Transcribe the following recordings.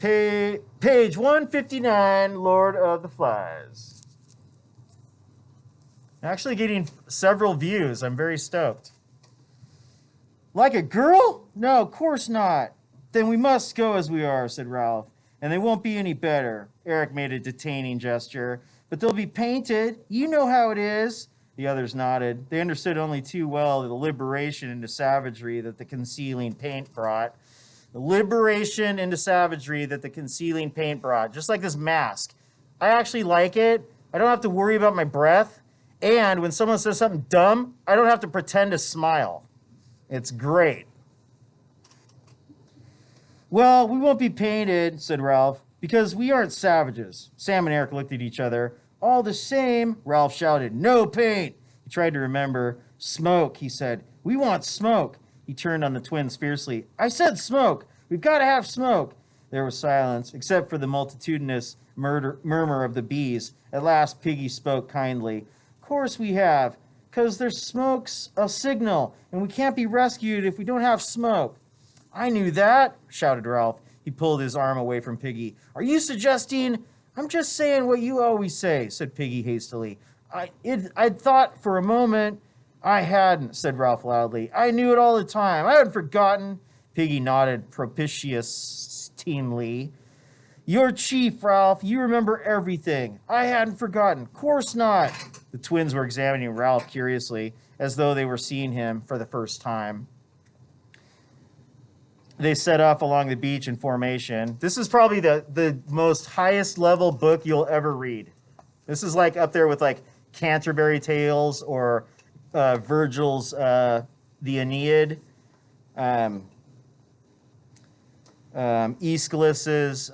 Page 159, Lord of the Flies. Actually getting several views. I'm very stoked. Like a girl? No, of course not. Then we must go as we are, said Ralph. And they won't be any better. Eric made a detaining gesture. But they'll be painted. You know how it is. The others nodded. They understood only too well the liberation into savagery that the concealing paint brought. The liberation into savagery that the concealing paint brought. Just like this mask. I actually like it. I don't have to worry about my breath. And when someone says something dumb, I don't have to pretend to smile. It's great. Well, we won't be painted, said Ralph, because we aren't savages. Sam and Eric looked at each other. All the same, Ralph shouted, no paint. He tried to remember. Smoke, he said. We want smoke. He turned on the twins fiercely. I said smoke. We've got to have smoke. There was silence, except for the multitudinous murmur of the bees. At last, Piggy spoke kindly. Of course we have, because there's smoke's a signal, and we can't be rescued if we don't have smoke. I knew that, shouted Ralph. He pulled his arm away from Piggy. Are you suggesting... I'm just saying what you always say, said Piggy hastily. I'd thought for a moment... I hadn't, said Ralph loudly. I knew it all the time. I hadn't forgotten. Piggy nodded propitiously. You're chief, Ralph. You remember everything. I hadn't forgotten. Course not. The twins were examining Ralph curiously, as though they were seeing him for the first time. They set off along the beach in formation. This is probably the most highest level book you'll ever read. This is like up there with like Canterbury Tales or Virgil's the Aeneid, Aeschylus's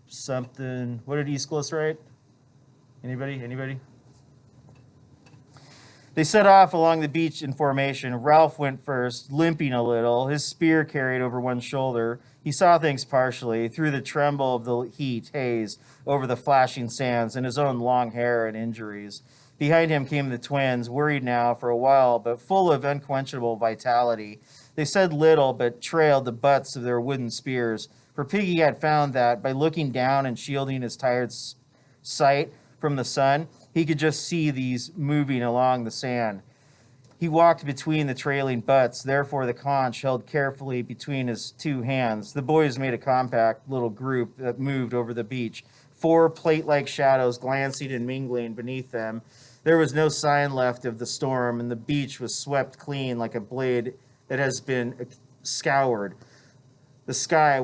something. What did Aeschylus write? Anybody? They set off along the beach in formation. Ralph went first, limping a little, his spear carried over one shoulder. He saw things partially, through the tremble of the heat haze over the flashing sands and his own long hair and injuries. Behind him came the twins, worried now for a while, but full of unquenchable vitality. They said little, but trailed the butts of their wooden spears, for Piggy had found that, by looking down and shielding his tired sight from the sun, he could just see these moving along the sand. He walked between the trailing butts, therefore the conch held carefully between his two hands. The boys made a compact little group that moved over the beach, 4 plate-like shadows glancing and mingling beneath them. There was no sign left of the storm, and the beach was swept clean like a blade that has been scoured. The sky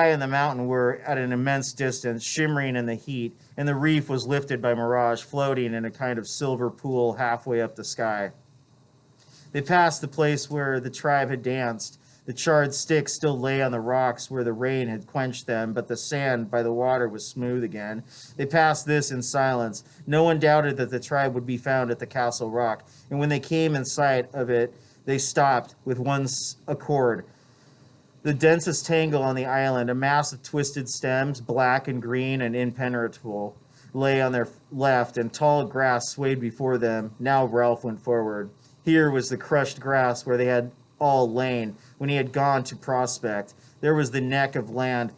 and the mountain were at an immense distance, shimmering in the heat, and the reef was lifted by mirage, floating in a kind of silver pool halfway up the sky. They passed the place where the tribe had danced. The charred sticks still lay on the rocks where the rain had quenched them, but the sand by the water was smooth again. They passed this in silence. No one doubted that the tribe would be found at the Castle Rock, and when they came in sight of it, they stopped with one accord. The densest tangle on the island, a mass of twisted stems, black and green and impenetrable, lay on their left, and tall grass swayed before them. Now Ralph went forward. Here was the crushed grass where they had all lain when he had gone to prospect. There was the neck of land,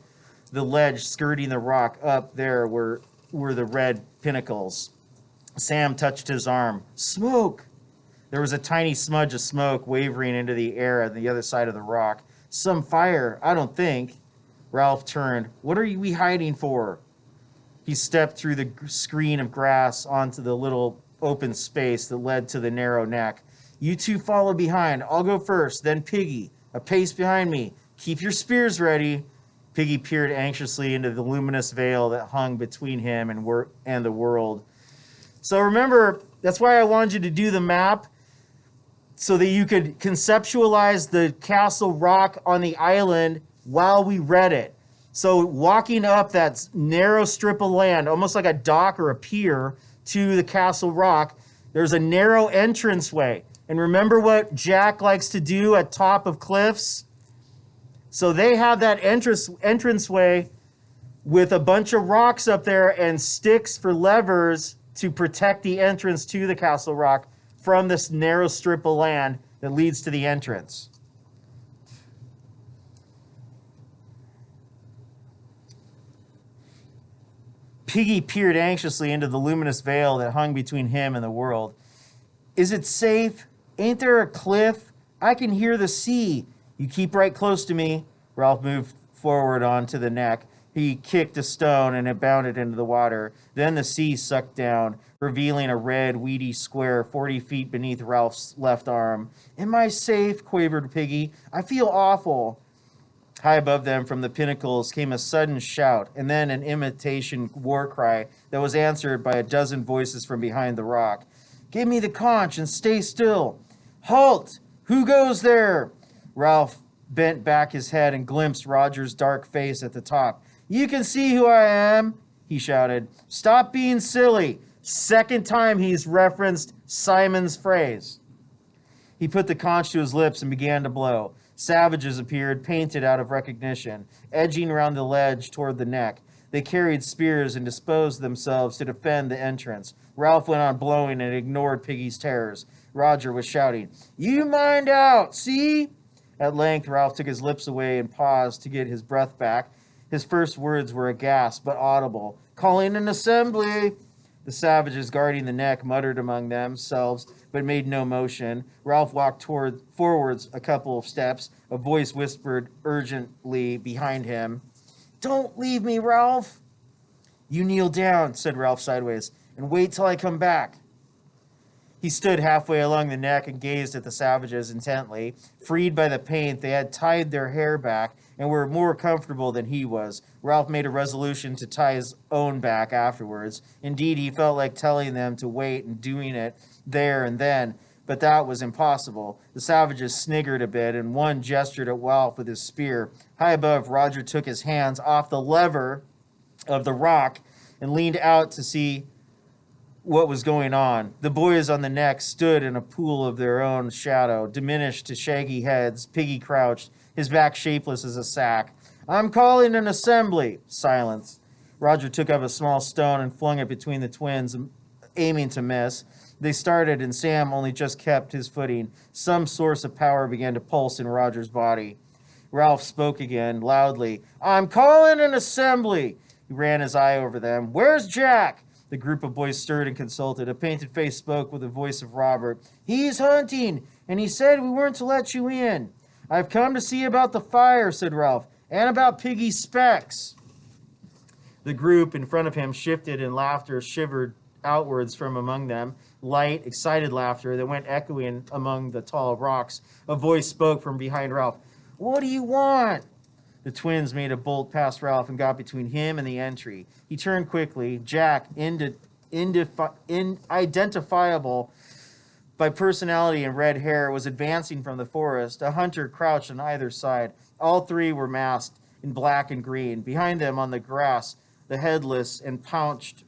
the ledge skirting the rock. Up there were the red pinnacles. Sam touched his arm. Smoke! There was a tiny smudge of smoke wavering into the air on the other side of the rock. Some fire, I don't think. Ralph turned. What are we hiding for? He stepped through the screen of grass onto the little open space that led to the narrow neck. You two follow behind. I'll go first, then Piggy. A pace behind me. Keep your spears ready. Piggy peered anxiously into the luminous veil that hung between him and the world. So remember, that's why I wanted you to do the map, so that you could conceptualize the Castle Rock on the island while we read it. So walking up that narrow strip of land, almost like a dock or a pier to the Castle Rock, there's a narrow entranceway. And remember what Jack likes to do at top of cliffs? So they have that entranceway with a bunch of rocks up there and sticks for levers to protect the entrance to the Castle Rock from this narrow strip of land that leads to the entrance. Piggy peered anxiously into the luminous veil that hung between him and the world. Is it safe? Ain't there a cliff? I can hear the sea. You keep right close to me. Ralph moved forward onto the neck. He kicked a stone and it bounded into the water. Then the sea sucked down, revealing a red, weedy square 40 feet beneath Ralph's left arm. Am I safe? Quavered Piggy. I feel awful. High above them from the pinnacles came a sudden shout, and then an imitation war cry that was answered by a dozen voices from behind the rock. Give me the conch and stay still. Halt! Who goes there? Ralph bent back his head and glimpsed Roger's dark face at the top. You can see who I am, he shouted. Stop being silly. Second time he's referenced Simon's phrase. He put the conch to his lips and began to blow. Savages appeared, painted out of recognition, edging around the ledge toward the neck. They carried spears and disposed themselves to defend the entrance. Ralph went on blowing and ignored Piggy's terrors. Roger was shouting, You mind out, see? At length, Ralph took his lips away and paused to get his breath back. His first words were a gasp, but audible. Calling an assembly. The savages guarding the neck muttered among themselves, but made no motion. Ralph walked forwards a couple of steps. A voice whispered urgently behind him, Don't leave me, Ralph. You kneel down, said Ralph sideways, and wait till I come back. He stood halfway along the neck and gazed at the savages intently. Freed by the paint, they had tied their hair back and were more comfortable than he was. Ralph made a resolution to tie his own back afterwards. Indeed, he felt like telling them to wait and doing it there and then, but that was impossible. The savages sniggered a bit, and one gestured at Ralph with his spear. High above, Roger took his hands off the lever of the rock and leaned out to see what was going on. The boys on the neck stood in a pool of their own shadow, diminished to shaggy heads. Piggy crouched, his back shapeless as a sack. I'm calling an assembly. Silence. Roger took up a small stone and flung it between the twins, aiming to miss. They started, and Sam only just kept his footing. Some source of power began to pulse in Roger's body. Ralph spoke again, loudly. I'm calling an assembly. He ran his eye over them. Where's Jack? The group of boys stirred and consulted. A painted face spoke with the voice of Robert. He's hunting, and he said we weren't to let you in. I've come to see about the fire, said Ralph, and about Piggy's specs. The group in front of him shifted, and laughter shivered outwards from among them. Light, excited laughter that went echoing among the tall rocks. A voice spoke from behind Ralph. What do you want? The twins made a bolt past Ralph and got between him and the entry. He turned quickly. Jack, identifiable by personality and red hair, was advancing from the forest. A hunter crouched on either side. All three were masked in black and green. Behind them on the grass, the headless and paunched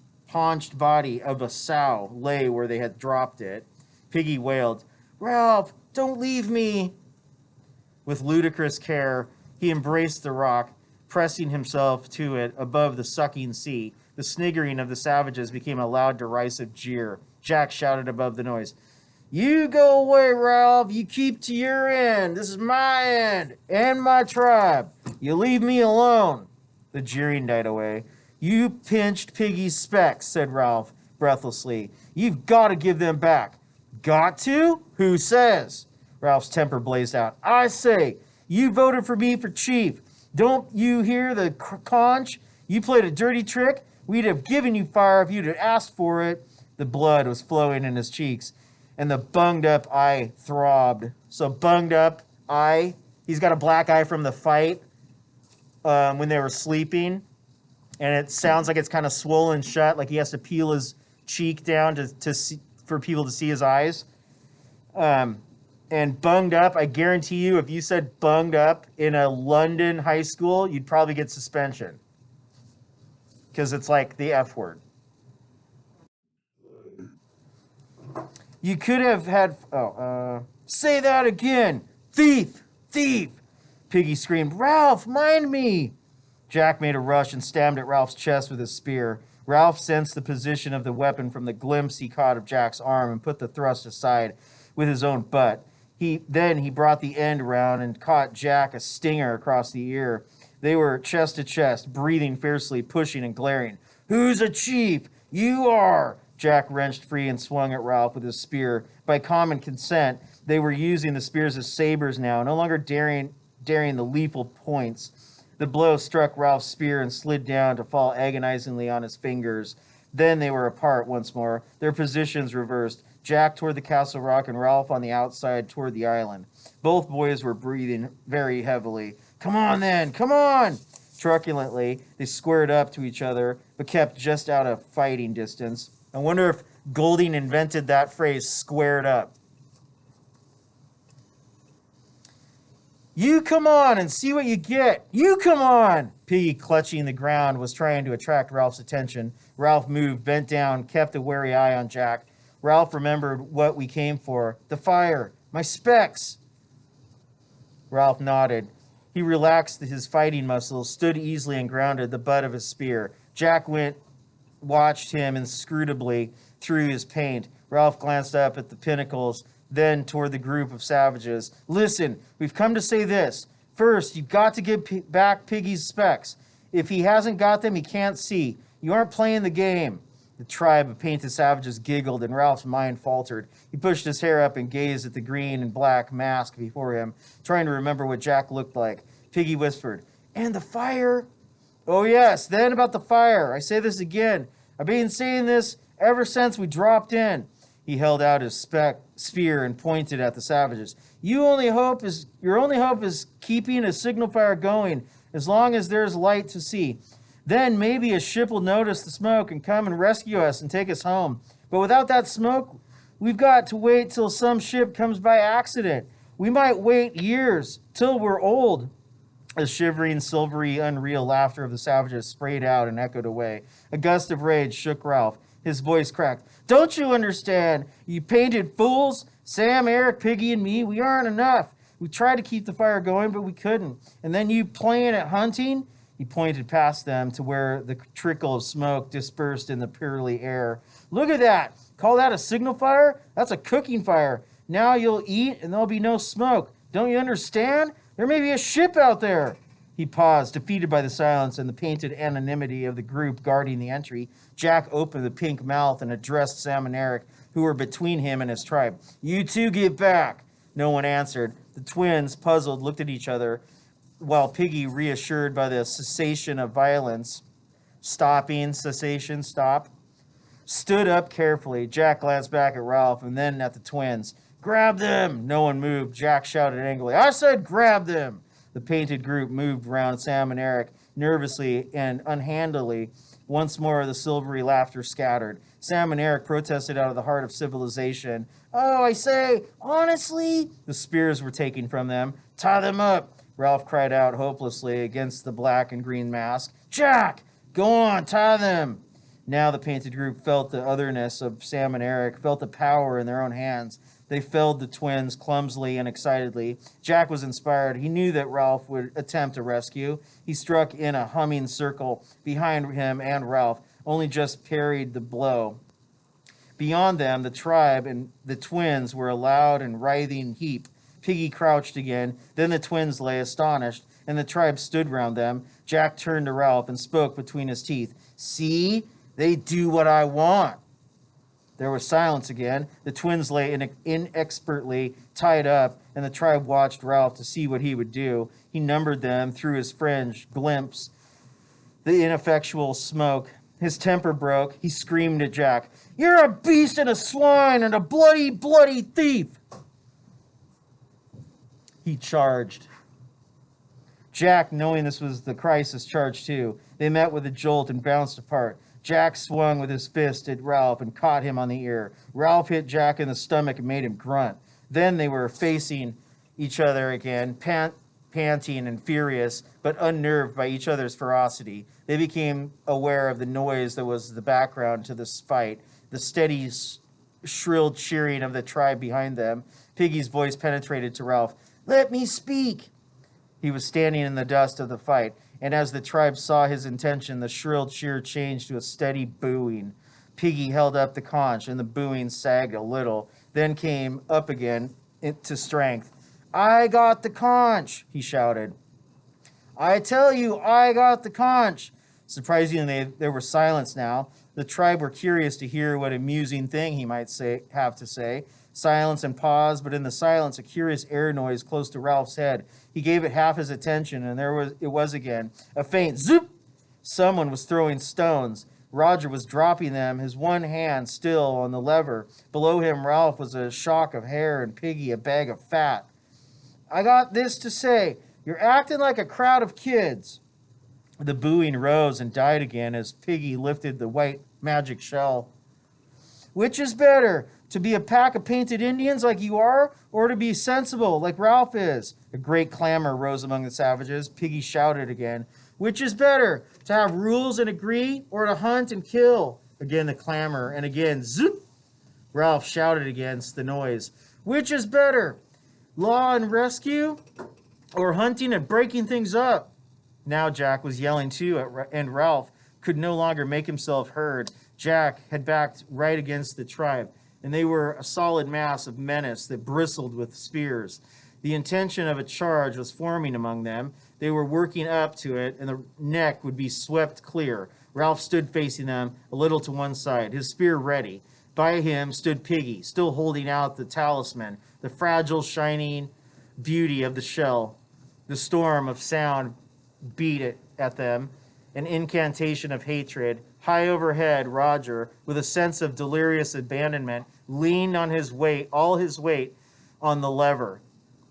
body of a sow lay where they had dropped it. Piggy wailed, Ralph, don't leave me. With ludicrous care, he embraced the rock, pressing himself to it above the sucking sea. The sniggering of the savages became a loud, derisive jeer. Jack shouted above the noise, You go away, Ralph. You keep to your end. This is my end and my tribe. You leave me alone. The jeering died away. You pinched Piggy's specs, said Ralph breathlessly. You've got to give them back. Got to? Who says? Ralph's temper blazed out. I say, you voted for me for chief. Don't you hear the conch? You played a dirty trick. We'd have given you fire if you'd have asked for it. The blood was flowing in his cheeks, and the bunged up eye throbbed. So bunged up eye, he's got a black eye from the fight when they were sleeping, and it sounds like it's kind of swollen shut, like he has to peel his cheek down to see, for people to see his eyes. And bunged up, I guarantee you, if you said bunged up in a London high school, you'd probably get suspension. Because it's like the F word. You could have had... say that again. Thief! Thief! Piggy screamed, Ralph, mind me! Jack made a rush and stabbed at Ralph's chest with his spear. Ralph sensed the position of the weapon from the glimpse he caught of Jack's arm and put the thrust aside with his own butt. Then he brought the end around and caught Jack a stinger across the ear. They were chest to chest, breathing fiercely, pushing and glaring. Who's a chief? You are. Jack wrenched free and swung at Ralph with his spear. By common consent, they were using the spears as sabers now, no longer daring the lethal points. The blow struck Ralph's spear and slid down to fall agonizingly on his fingers. Then they were apart once more, their positions reversed. Jack toward the castle rock and Ralph on the outside toward the island. Both boys were breathing very heavily. Come on, then, come on! Truculently, they squared up to each other, but kept just out of fighting distance. I wonder if Golding invented that phrase, squared up. You come on and see what you get. You come on! Piggy, clutching the ground, was trying to attract Ralph's attention. Ralph moved, bent down, kept a wary eye on Jack. Ralph remembered what we came for. The fire. My specs. Ralph nodded. He relaxed his fighting muscles, stood easily and grounded the butt of his spear. Jack watched him inscrutably through his paint. Ralph glanced up at the pinnacles, then toward the group of savages. Listen, we've come to say this. First, you've got to give back Piggy's specs. If he hasn't got them, he can't see. You aren't playing the game. The tribe of painted savages giggled, and Ralph's mind faltered. He pushed his hair up and gazed at the green and black mask before him, trying to remember what Jack looked like. Piggy whispered, "And the fire?" "Oh, yes, then about the fire. I say this again. I've been saying this ever since we dropped in." He held out his spear and pointed at the savages. Your only hope is keeping a signal fire going, as long as there's light to see. Then maybe a ship will notice the smoke and come and rescue us and take us home. But without that smoke, we've got to wait till some ship comes by accident. We might wait years, till we're old. The shivering, silvery, unreal laughter of the savages sprayed out and echoed away. A gust of rage shook Ralph. His voice cracked. "Don't you understand? You painted fools? Sam, Eric, Piggy, and me, we aren't enough. We tried to keep the fire going, but we couldn't. And then you playing at hunting?" He pointed past them to where the trickle of smoke dispersed in the pearly air. "Look at that. Call that a signal fire? That's a cooking fire. Now you'll eat and there'll be no smoke. Don't you understand? There may be a ship out there." He paused, defeated by the silence and the painted anonymity of the group guarding the entry. Jack opened the pink mouth and addressed Sam and Eric, who were between him and his tribe. "You two get back." No one answered. The twins, puzzled, looked at each other, while Piggy, reassured by the cessation of violence, stop, stood up carefully. Jack glanced back at Ralph and then at the twins. "Grab them!" No one moved. Jack shouted angrily, "I said grab them!" The painted group moved around Sam and Eric, nervously and unhandily. Once more, the silvery laughter scattered. Sam and Eric protested out of the heart of civilization. "Oh, I say, honestly?" The spears were taken from them. "Tie them up!" Ralph cried out hopelessly against the black and green mask. "Jack, go on, tie them!" Now the painted group felt the otherness of Sam and Eric, felt the power in their own hands. They felled the twins clumsily and excitedly. Jack was inspired. He knew that Ralph would attempt a rescue. He struck in a humming circle behind him and Ralph, only just parried the blow. Beyond them, the tribe and the twins were a loud and writhing heap. Piggy crouched again. Then the twins lay astonished, and the tribe stood round them. Jack turned to Ralph and spoke between his teeth. "See? They do what I want." There was silence again. The twins lay inexpertly tied up, and the tribe watched Ralph to see what he would do. He numbered them through his fringe, glimpsed the ineffectual smoke. His temper broke. He screamed at Jack, "You're a beast and a swine and a bloody, bloody thief!" He charged. Jack, knowing this was the crisis, charged too. They met with a jolt and bounced apart. Jack swung with his fist at Ralph and caught him on the ear. Ralph hit Jack in the stomach and made him grunt. Then they were facing each other again, panting and furious, but unnerved by each other's ferocity. They became aware of the noise that was the background to this fight, the steady, shrill cheering of the tribe behind them. Piggy's voice penetrated to Ralph. "Let me speak." He was standing in the dust of the fight, and as the tribe saw his intention, the shrill cheer changed to a steady booing. Piggy held up the conch, and the booing sagged a little, then came up again to strength. "I got the conch," he shouted. "I tell you, I got the conch." Surprisingly, there was silence now. The tribe were curious to hear what amusing thing he might have to say. Silence and pause, but in the silence, a curious air noise close to Ralph's head. He gave it half his attention, and it was again. A faint zoop! Someone was throwing stones. Roger was dropping them, his one hand still on the lever. Below him, Ralph was a shock of hair and Piggy a bag of fat. I got this to say. You're acting like a crowd of kids. The booing rose and died again as Piggy lifted the white magic shell. Which is better, to be a pack of painted Indians like you are, or to be sensible like Ralph is? A great clamor rose among the savages. Piggy shouted again. Which is better, to have rules and agree, or to hunt and kill? Again the clamor, and again, zoop! Ralph shouted against the noise. Which is better, law and rescue, or hunting and breaking things up? Now Jack was yelling too, and Ralph could no longer make himself heard. Jack had backed right against the tribe, and they were a solid mass of menace that bristled with spears. The intention of a charge was forming among them. They were working up to it, and the neck would be swept clear. Ralph stood facing them, a little to one side, his spear ready. By him stood Piggy, still holding out the talisman, the fragile, shining beauty of the shell. The storm of sound beat at them, an incantation of hatred. High overhead, Roger, with a sense of delirious abandonment, leaned on all his weight on the lever.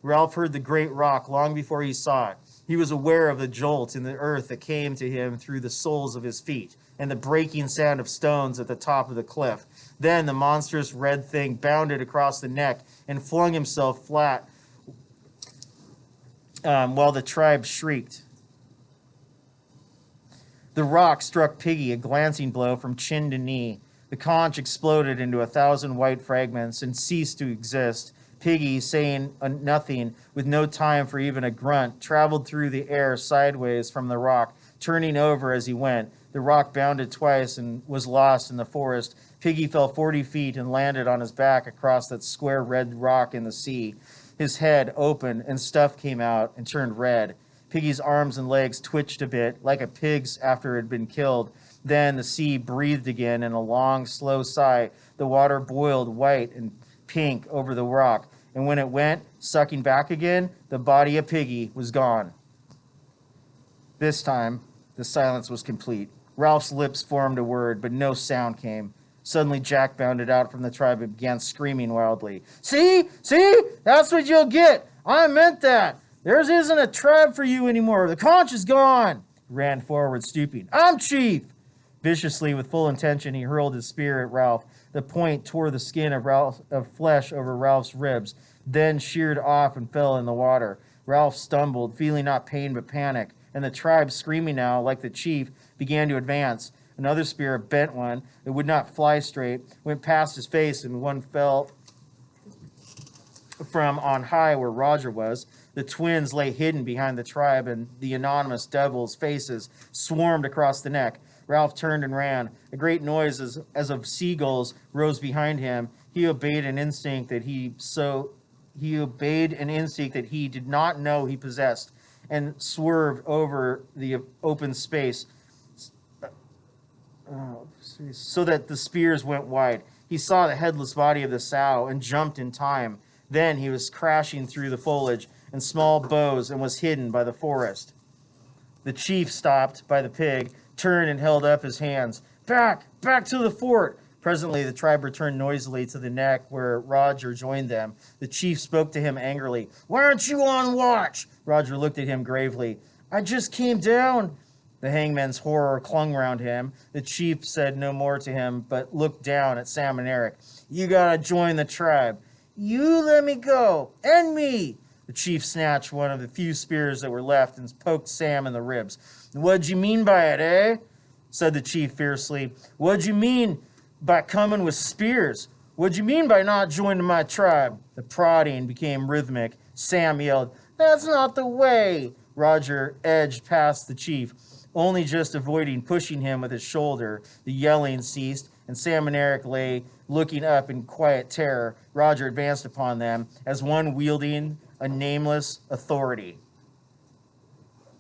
Ralph heard the great rock long before he saw it. He was aware of the jolt in the earth that came to him through the soles of his feet, and the breaking sound of stones at the top of the cliff. Then the monstrous red thing bounded across the neck and flung himself flat while the tribe shrieked. The rock struck Piggy a glancing blow from chin to knee. The conch exploded into 1,000 white fragments and ceased to exist. Piggy, saying nothing, with no time for even a grunt, traveled through the air sideways from the rock, turning over as he went. The rock bounded twice and was lost in the forest. Piggy fell 40 feet and landed on his back across that square red rock in the sea. His head opened and stuff came out and turned red. Piggy's arms and legs twitched a bit, like a pig's after it had been killed. Then the sea breathed again in a long, slow sigh. The water boiled white and pink over the rock, and when it went, sucking back again, the body of Piggy was gone. This time, the silence was complete. Ralph's lips formed a word, but no sound came. Suddenly, Jack bounded out from the tribe and began screaming wildly. See? See? That's what you'll get! I meant that! There isn't a tribe for you anymore. The conch is gone! He ran forward, stooping. I'm chief! Viciously, with full intention, he hurled his spear at Ralph. The point tore the skin of flesh over Ralph's ribs, then sheared off and fell in the water. Ralph stumbled, feeling not pain but panic, and the tribe, screaming now like the chief, began to advance. Another spear, a bent one, that would not fly straight, went past his face, and one fell from on high where Roger was. The twins lay hidden behind the tribe, and the anonymous devils' faces swarmed across the neck. Ralph turned and ran. A great noise as of seagulls rose behind him. He obeyed an instinct that he did not know he possessed, and swerved over the open space so that the spears went wide. He saw the headless body of the sow and jumped in time. Then he was crashing through the foliage and small boughs and was hidden by the forest. The chief stopped by the pig, turned and held up his hands. Back to the fort! Presently, the tribe returned noisily to the neck where Roger joined them. The chief spoke to him angrily. Why aren't you on watch? Roger looked at him gravely. I just came down. The hangman's horror clung round him. The chief said no more to him, but looked down at Sam and Eric. You gotta join the tribe. You let me go. And me. The chief snatched one of the few spears that were left and poked Sam in the ribs. What'd you mean by it, eh? Said the chief fiercely. What'd you mean by coming with spears? What'd you mean by not joining my tribe? The prodding became rhythmic. Sam yelled, That's not the way. Roger edged past the chief, only just avoiding pushing him with his shoulder. The yelling ceased, and Sam and Eric lay looking up in quiet terror. Roger advanced upon them as one wielding a nameless authority.